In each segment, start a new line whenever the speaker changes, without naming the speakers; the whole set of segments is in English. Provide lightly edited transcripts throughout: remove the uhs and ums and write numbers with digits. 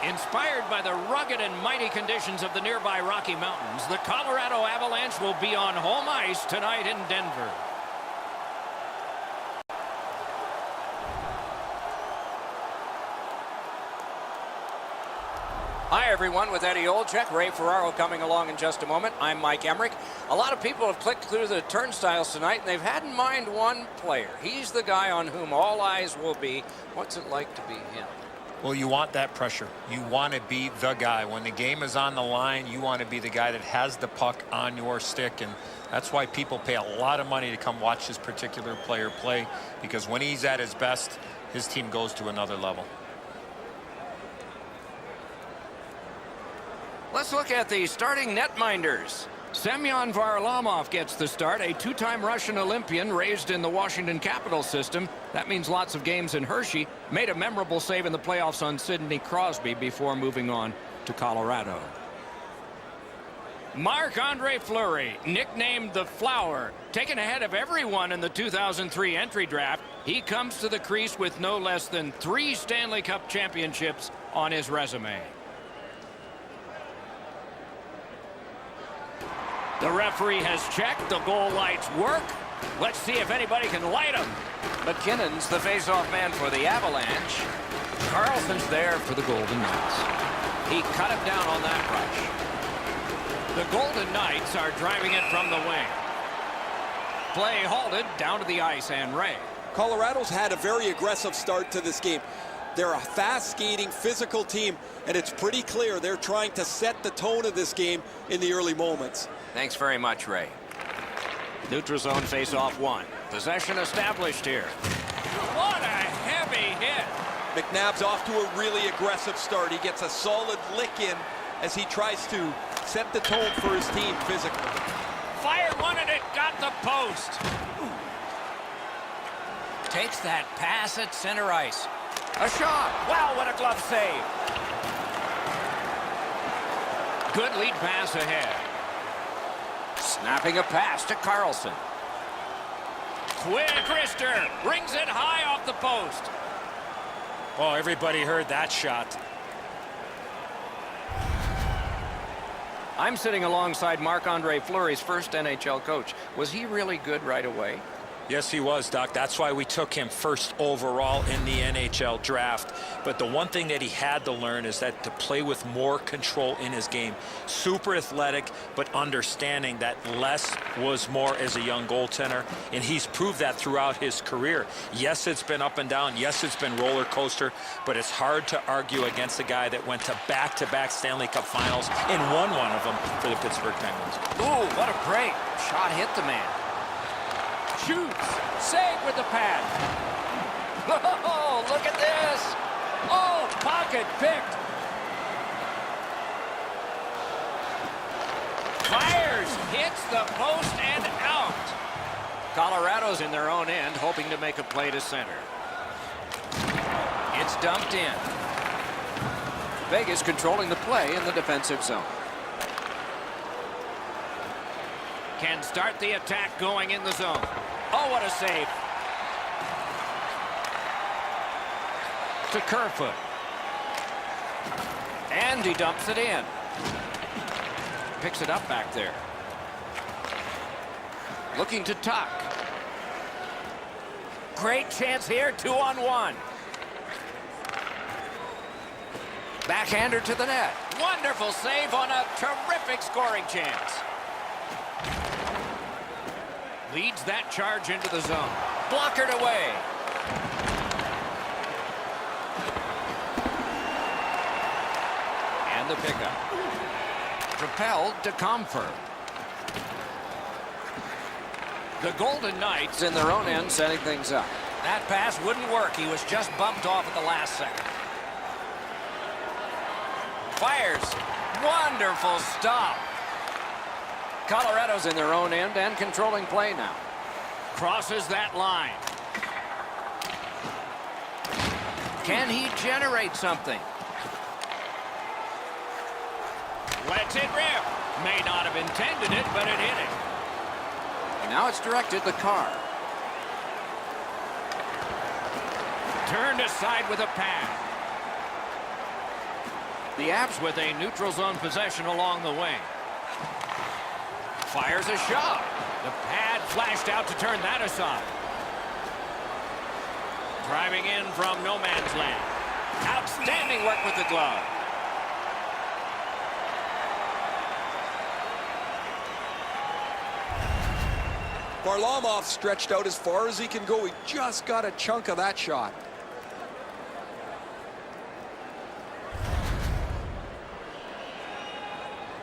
Inspired by the rugged and mighty conditions of the nearby Rocky Mountains, the Colorado Avalanche will be on home ice tonight in Denver.
Hi, everyone, with Eddie Olczyk, Ray Ferraro coming along in just a moment. I'm Mike Emmerich. A lot of people have clicked through the turnstiles tonight, and they've had in mind one player. He's the guy on whom all eyes will be. What's it like to be him?
Well, you want that pressure. You want to be the guy. When the game is on the line, you want to be the guy that has the puck on your stick, and that's why people pay a lot of money to come watch this particular player play, because when he's at his best, his team goes to another level.
Let's look at the starting netminders. Semyon Varlamov gets the start, a two-time Russian Olympian raised in the Washington Capitals system. That means lots of games in Hershey. Made a memorable save in the playoffs on Sidney Crosby before moving on to Colorado. Marc-Andre Fleury, nicknamed the Flower, taken ahead of everyone in the 2003 entry draft. He comes to the crease with no less than 3 Stanley Cup championships on his resume. The referee has checked. The goal lights work. Let's see if anybody can light them.
McKinnon's the face-off man for the Avalanche.
Carlson's there for the Golden Knights.
He cut him down on that rush.
The Golden Knights are driving it from the wing. Play halted down to the ice, and Ray.
Colorado's had a very aggressive start to this game. They're a fast-skating, physical team, and it's pretty clear they're trying to set the tone of this game in the early moments.
Thanks very much, Ray.
Neutral zone face-off 1. Possession established here. What a heavy hit.
McNabb's off to a really aggressive start. He gets a solid lick in as he tries to set the tone for his team physically.
Fired one, and it got the post.
Takes that pass at center ice.
A shot. Wow, what a glove save. Good lead pass ahead.
Snapping a pass to Carlson.
Quick wrister. Brings it high off the post.
Oh, everybody heard that shot.
I'm sitting alongside Marc-Andre Fleury's first NHL coach. Was he really good right away?
Yes, he was, Doc. That's why we took him first overall in the NHL draft. But the one thing that he had to learn is that to play with more control in his game. Super athletic, but understanding that less was more as a young goaltender. And he's proved that throughout his career. Yes, it's been up and down. Yes, it's been roller coaster. But it's hard to argue against a guy that went to back-to-back Stanley Cup finals and won one of them for the Pittsburgh Penguins.
Ooh, what a break. Shot hit the man.
Shoots. Save with the pad. Oh, look at this. Oh, pocket picked. Fires. Hits the post and out. Colorado's in their own end, hoping to make a play to center. It's dumped in.
Vegas controlling the play in the defensive zone.
Can start the attack going in the zone. Oh, what a save. To Kerfoot. And he dumps it in. Picks it up back there. Looking to tuck. Great chance here, 2-on-1. Backhander to the net. Wonderful save on a terrific scoring chance. Leads that charge into the zone. Blockered away. And the pickup. Propelled to Comfort. The Golden Knights
In their own end, setting things up.
That pass wouldn't work. He was just bumped off at the last second. Fires. Wonderful stop.
Colorado's in their own end and controlling play now.
Crosses that line. Can he generate something? Lets it rip. May not have intended it, but it hit it.
And now it's directed the car.
Turned aside with a pad. The Avs with a neutral zone possession along the wing. Fires a shot. The pad flashed out to turn that aside. Driving in from no man's land. Outstanding work with the glove.
Varlamov stretched out as far as he can go. He just got a chunk of that shot.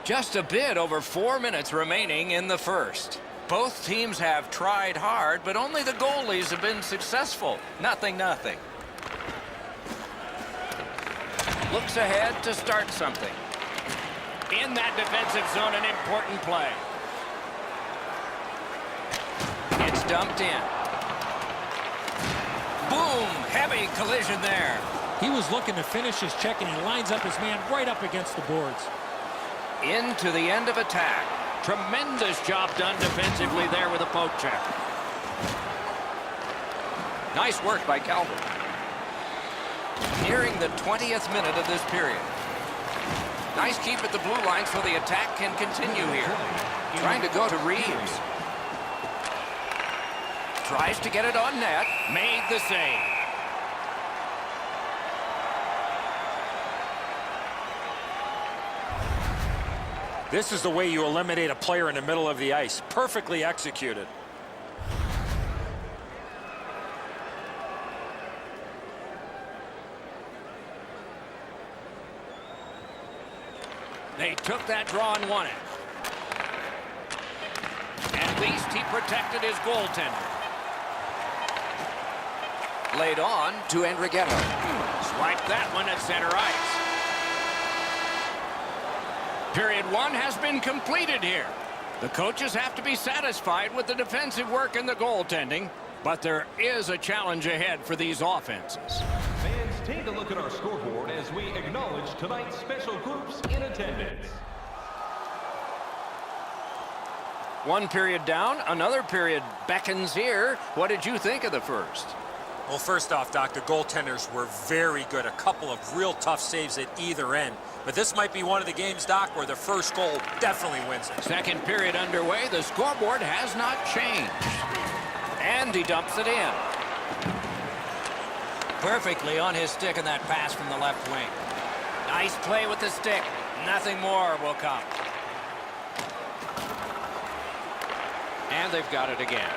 Just a bit over 4 minutes remaining in the first. Both teams have tried hard, but only the goalies have been successful. Nothing. Looks ahead to start something. In that defensive zone, an important play. It's dumped in. Boom! Heavy collision there.
He was looking to finish his check, and he lines up his man right up against the boards.
Into the end of attack. Tremendous job done defensively there with a poke check. Nice work by Calvert. Nearing the 20th minute of this period. Nice keep at the blue line so the attack can continue here. Trying to go to Reeves. Tries to get it on net. Made the save.
This is the way you eliminate a player in the middle of the ice. Perfectly executed.
They took that draw and won it. At least he protected his goaltender. Laid on to Andrighetto. Swipe that one at center ice. Period 1 has been completed here. The coaches have to be satisfied with the defensive work and the goaltending, but there is a challenge ahead for these offenses.
Fans, take a look at our scoreboard as we acknowledge tonight's special groups in attendance.
One period down, another period beckons here. What did you think of the first?
Well, first off, Doc, the goaltenders were very good. A couple of real tough saves at either end. But this might be one of the games, Doc, where the first goal definitely wins it.
Second period underway. The scoreboard has not changed. And he dumps it in. Perfectly on his stick in that pass from the left wing. Nice play with the stick. Nothing more will come. And they've got it again.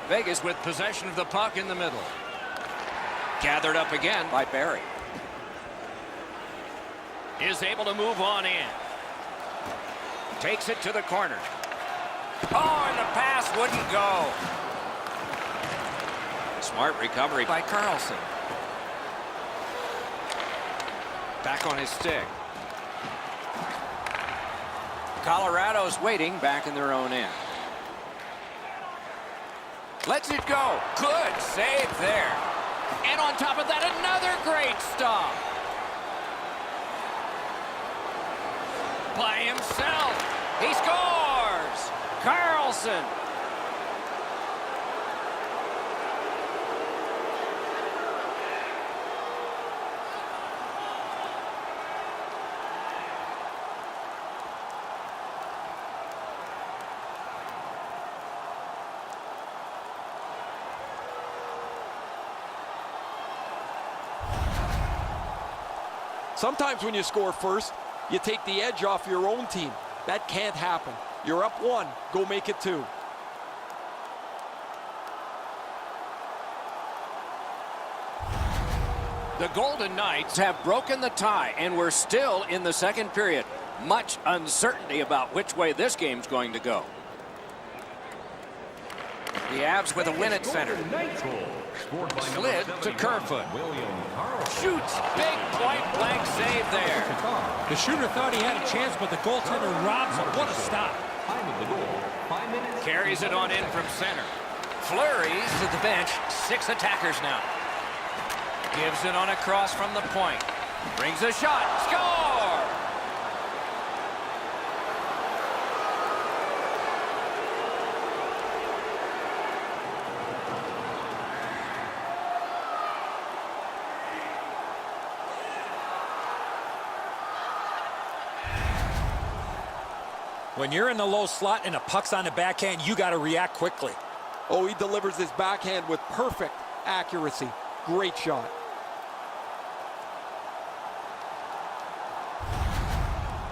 Vegas with possession of the puck in the middle. Gathered up again by Barry. Is able to move on in. Takes it to the corner. Oh, and the pass wouldn't go. Smart recovery by Carlson. Back on his stick. Colorado's waiting back in their own end. Lets it go. Good save there. And on top of that, another great stop. By himself. He scores. Carlson.
Sometimes when you score first, you take the edge off your own team. That can't happen. You're up 1, go make it 2.
The Golden Knights have broken the tie, and we're still in the second period. Much uncertainty about which way this game's going to go. The Avs with a win at center. Slid to Kerfoot. Shoots. Big point-blank save there.
The shooter thought he had a chance, but the goaltender robs him. What a stop.
Carries it on in from center. Flurries to the bench. 6 attackers now. Gives it on across from the point. Brings a shot. Score!
When you're in the low slot and a puck's on the backhand, you got to react quickly.
Oh, he delivers his backhand with perfect accuracy. Great shot.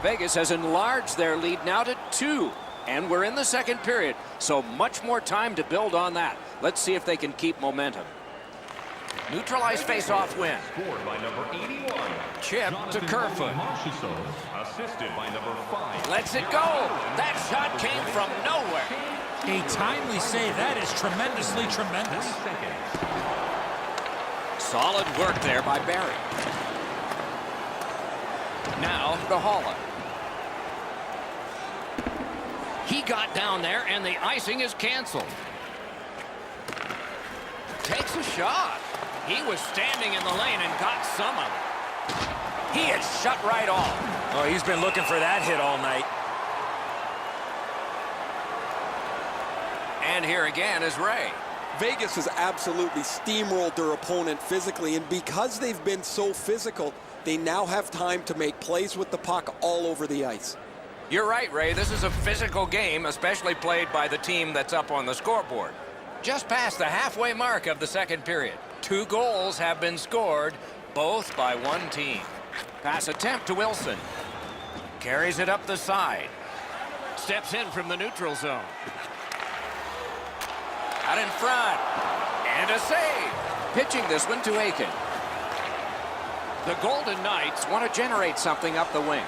Vegas has enlarged their lead now to 2. And we're in the second period, so much more time to build on that. Let's see if they can keep momentum. Neutralized face-off win.
Scored by number 81.
Chip to Kerfoot.
Assisted by number 5.
Lets it go. That shot came from nowhere.
A timely save. That is tremendously tremendous.
Solid work there by Barry.
Now to Holland. He got down there, and the icing is canceled. Takes a shot. He was standing in the lane and got some of it.
He is shut right off.
Oh, he's been looking for that hit all night.
And here again is Ray.
Vegas has absolutely steamrolled their opponent physically, and because they've been so physical, they now have time to make plays with the puck all over the ice.
You're right, Ray. This is a physical game, especially played by the team that's up on the scoreboard. Just past the halfway mark of the second period. 2 goals have been scored, both by one team. Pass attempt to Wilson. Carries it up the side.
Steps in from the neutral zone.
Out in front. And a save. Pitching this one to Aiken. The Golden Knights want to generate something up the wing.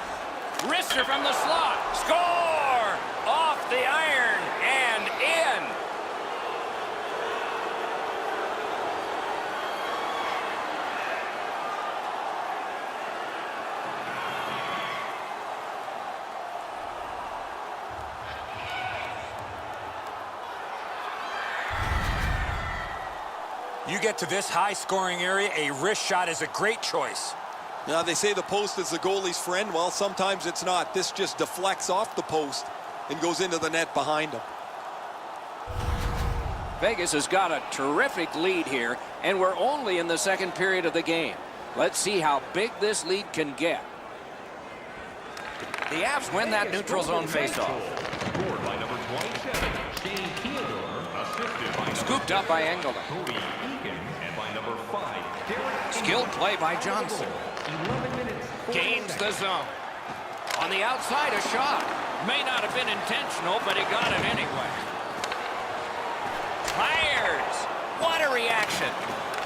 Wrister from the slot. Score! Off the iron and in.
You get to this high-scoring area, a wrist shot is a great choice.
Now, they say the post is the goalie's friend. Well, sometimes it's not. This just deflects off the post and goes into the net behind him.
Vegas has got a terrific lead here, and we're only in the second period of the game. Let's see how big this lead can get. The Avs win that neutral zone faceoff.
Scored by number 27, Shane Theodore. Assisted by
Scooped up by Engelland.
Cody Eakin, and by number 5, Derek.
Skilled play by Johnson.
11 minutes.
Gains the zone. On the outside, a shot. May not have been intentional, but he got it anyway.
Fires! What a reaction!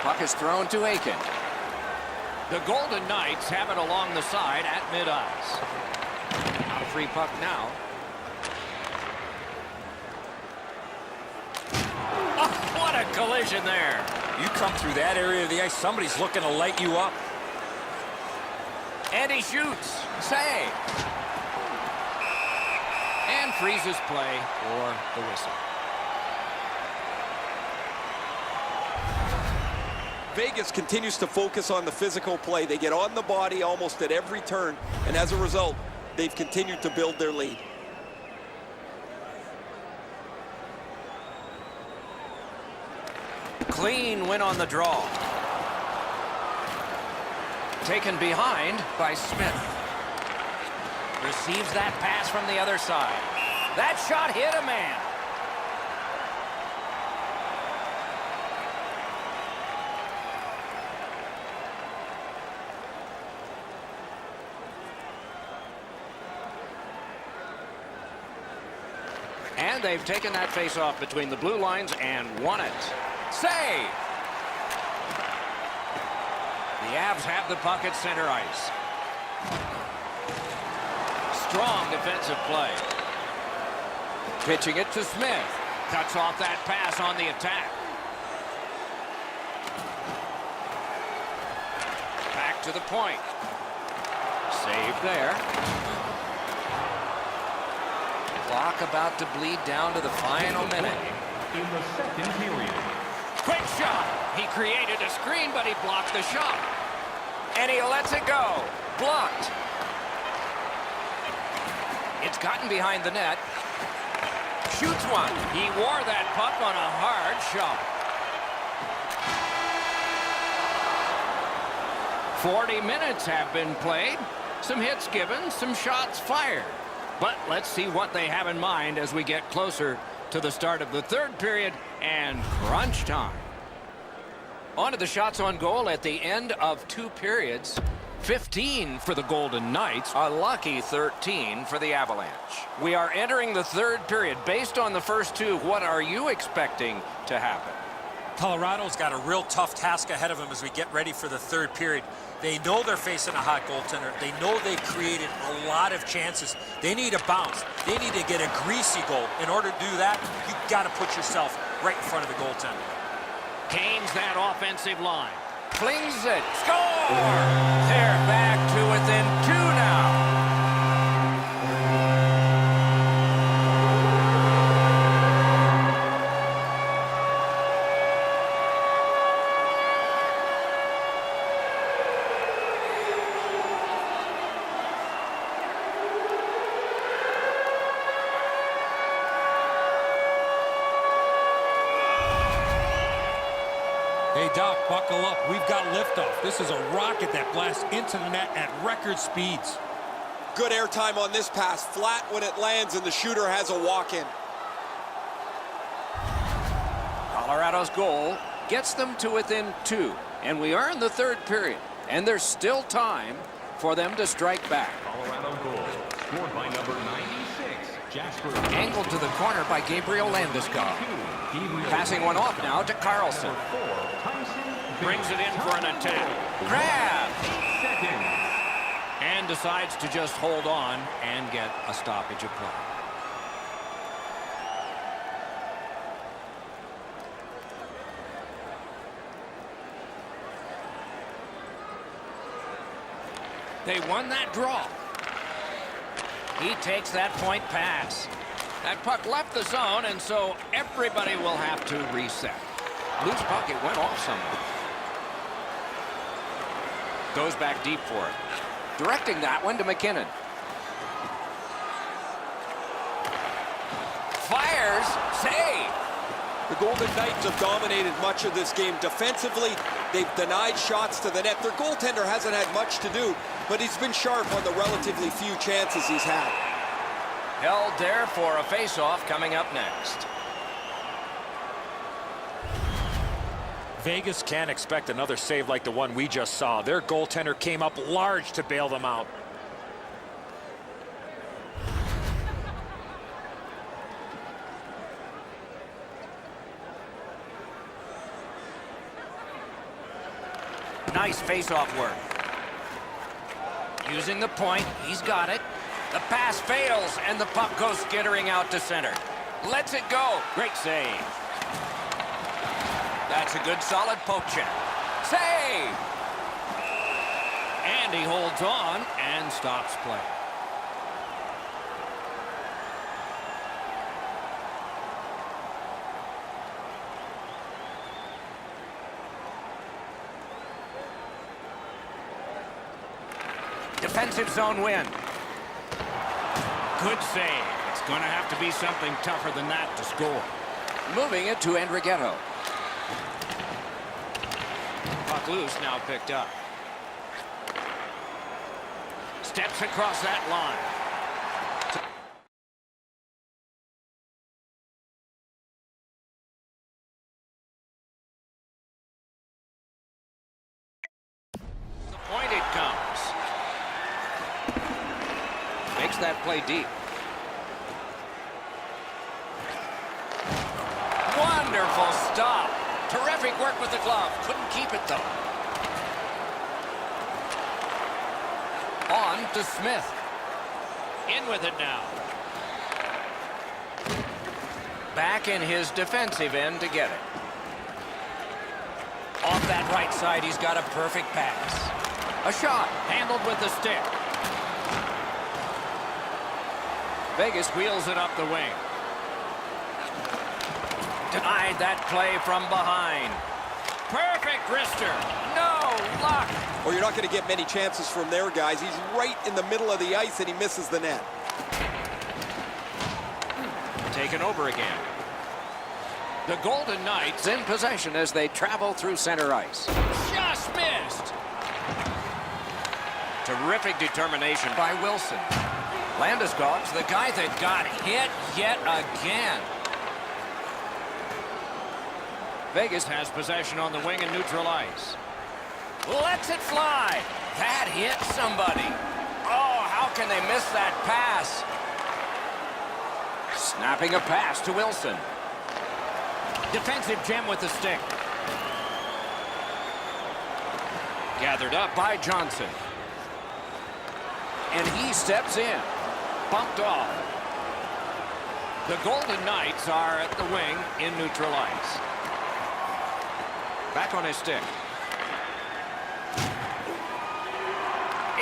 Puck is thrown to Aiken.
The Golden Knights have it along the side at mid-ice.
A free puck now.
Oh, what a collision there.
You come through that area of the ice, somebody's looking to light you up.
And he shoots. Save.
And freezes play for the whistle.
Vegas continues to focus on the physical play. They get on the body almost at every turn, and as a result, they've continued to build their lead.
Clean win on the draw. Taken behind by Smith. Receives that pass from the other side. That shot hit a man. And they've taken that face-off between the blue lines and won it. Save! The Avs have the puck at center ice. Strong defensive play. Pitching it to Smith. Cuts off that pass on the attack. Back to the point. Save there. Clock about to bleed down to the final minute.
In the second period.
Quick shot. He created a screen, but he blocked the shot. And he lets it go. Blocked. It's gotten behind the net. Shoots one. He wore that puck on a hard shot. 40 minutes have been played. Some hits given, some shots fired.
But let's see what they have in mind as we get closer to the start of the third period and crunch time. On to the shots on goal at the end of 2 periods. 15 for the Golden Knights.
A lucky 13 for the Avalanche. We are entering the third period. Based on the first 2, what are you expecting to happen?
Colorado's got a real tough task ahead of them as we get ready for the third period. They know they're facing a hot goaltender. They know they've created a lot of chances. They need a bounce. They need to get a greasy goal. In order to do that, you've got to put yourself right in front of the goaltender.
Gains that offensive line.
Flings it. Score! They're back to within 2 now.
Hey, Doc, buckle up. We've got liftoff. This is a rocket that blasts into the net at record speeds.
Good airtime on this pass. Flat when it lands, and the shooter has a walk-in.
Colorado's goal gets them to within 2. And we are in the third period. And there's still time for them to strike back.
Colorado goal scored by number 96, Jasper.
Angled to the corner by Gabriel Landeskog. Passing one off now to Carlson. Brings it in for an attack.
Grab!
And decides to just hold on and get a stoppage of play. They won that draw. He takes that point pass. That puck left the zone, and so everybody will have to reset. Loose puck, it went off somewhere. Goes back deep for it.
Directing that one to McKinnon. Fires. Save.
The Golden Knights have dominated much of this game. Defensively, they've denied shots to the net. Their goaltender hasn't had much to do, but he's been sharp on the relatively few chances he's had.
Held there for a face-off coming up next.
Vegas can't expect another save like the one we just saw. Their goaltender came up large to bail them out.
Nice face-off work. Using the point, he's got it. The pass fails, and the puck goes skittering out to center. Lets it go. Great save. That's a good, solid poke check. Save! And he holds on and stops play. Defensive zone win. Good save. It's going to have to be something tougher than that to score.
Moving it to Andrighetto.
Puck loose, now picked up. Steps across that line. The point it comes. Makes that play deep. Wonderful stop. Terrific work with the glove. Couldn't keep it, though. On to Smith. In with it now. Back in his defensive end to get it. Off that right side, he's got a perfect pass. A shot, handled with the stick. Vegas wheels it up the wing. Denied that play from behind. Perfect wrister. No luck.
Or you're not going to get many chances from their guys. He's right in the middle of the ice, and he misses the net.
Taken over again. The Golden Knights
In possession as they travel through center ice.
just missed. Terrific determination by Wilson.
Landeskog's the guy that got hit yet again.
Vegas has possession on the wing and neutral ice. Lets it fly.
That hit somebody. Oh, how can they miss that pass? Snapping a pass to Wilson.
Defensive gem with the stick. Gathered up by Johnson.
And he steps in.
Bumped off. The Golden Knights are at the wing in neutral ice. Back on his stick.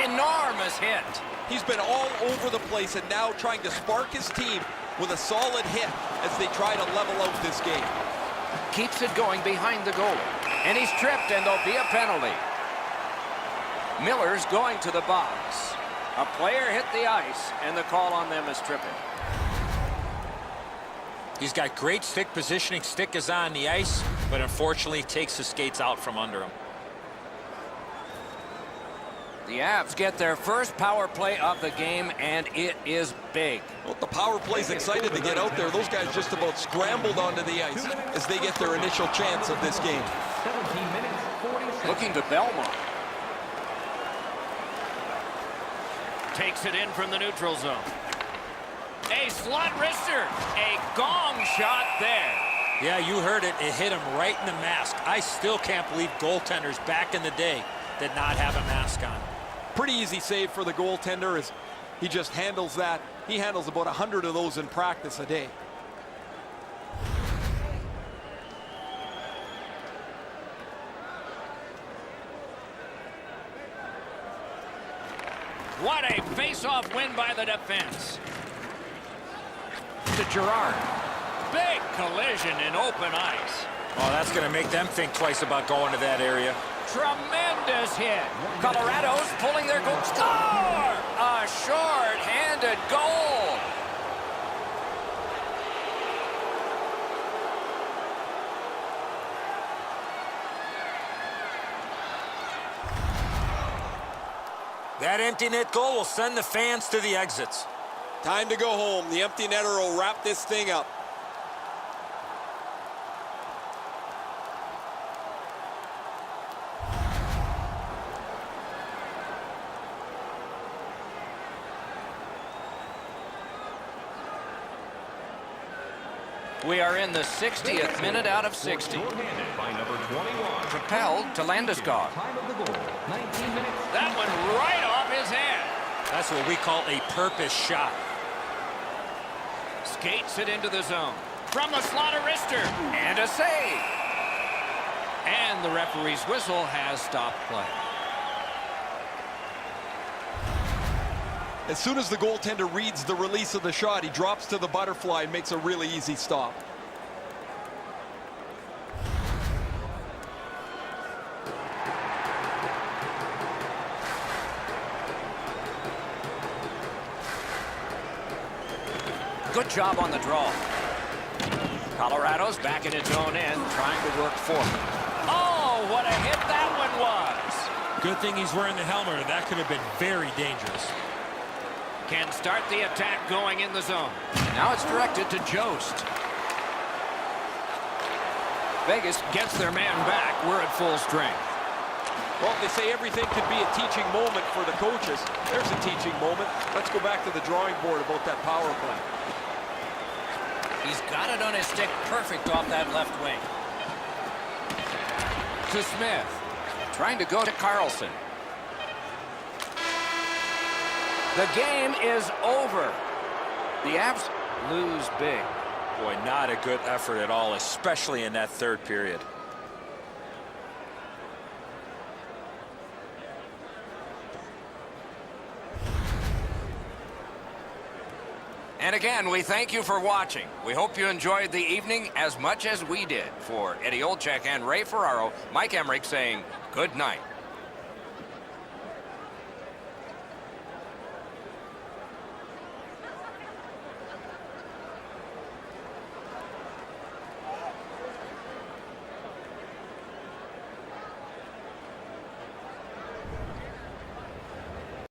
Enormous hit.
He's been all over the place and now trying to spark his team with a solid hit as they try to level out this game.
Keeps it going behind the goal. And he's tripped, and there'll be a penalty. Miller's going to the box. A player hit the ice, and the call on them is tripping.
He's got great stick positioning. Stick is on the ice, but unfortunately takes the skates out from under him.
The Avs get their first power play of the game, and it is big.
Well, the power play's excited to get out there. Those guys just about scrambled onto the ice as they get their initial chance of this game.
17 minutes, 40 seconds.
Looking to Belmont.
Takes it in from the neutral zone. A slot wrister. A gong shot there.
Yeah, you heard it. It hit him right in the mask. I still can't believe goaltenders back in the day did not have a mask on.
Pretty easy save for the goaltender as he just handles that. He handles about 100 of those in practice a day.
What a face-off win by the defense. To Gerard. Big collision in open ice.
Oh, that's going to make them think twice about going to that area.
Tremendous hit.
Colorado's pulling their goal. Score! A short-handed goal.
That empty net goal will send the fans to the exits.
Time to go home. The empty netter will wrap this thing up.
We are in the 60th minute out of 60.
Shorthanded by number 21.
Propelled to Landeskog.
Time of the goal, 19 minutes.
That one right off his hand.
That's what we call a purpose shot.
Skates it into the zone. From the slot, a wrister.
And a save.
And the referee's whistle has stopped play.
As soon as the goaltender reads the release of the shot, he drops to the butterfly and makes a really easy stop.
Good job on the draw. Colorado's back in its own end, trying to work forward. Oh, what a hit that one was.
Good thing he's wearing the helmet, or that could have been very dangerous.
Can start the attack going in the zone.
Now it's directed to Jost.
Vegas gets their man back. We're at full strength.
Well, they say everything could be a teaching moment for the coaches. There's a teaching moment. Let's go back to the drawing board about that power play.
He's got it on his stick perfect off that left wing. To Smith. Trying to go to Carlson. The game is over. The Avs lose big.
Boy, not a good effort at all, especially in that third period.
And again, we thank you for watching. We hope you enjoyed the evening as much as we did. For Eddie Olczyk and Ray Ferraro, Mike Emmerich saying good night.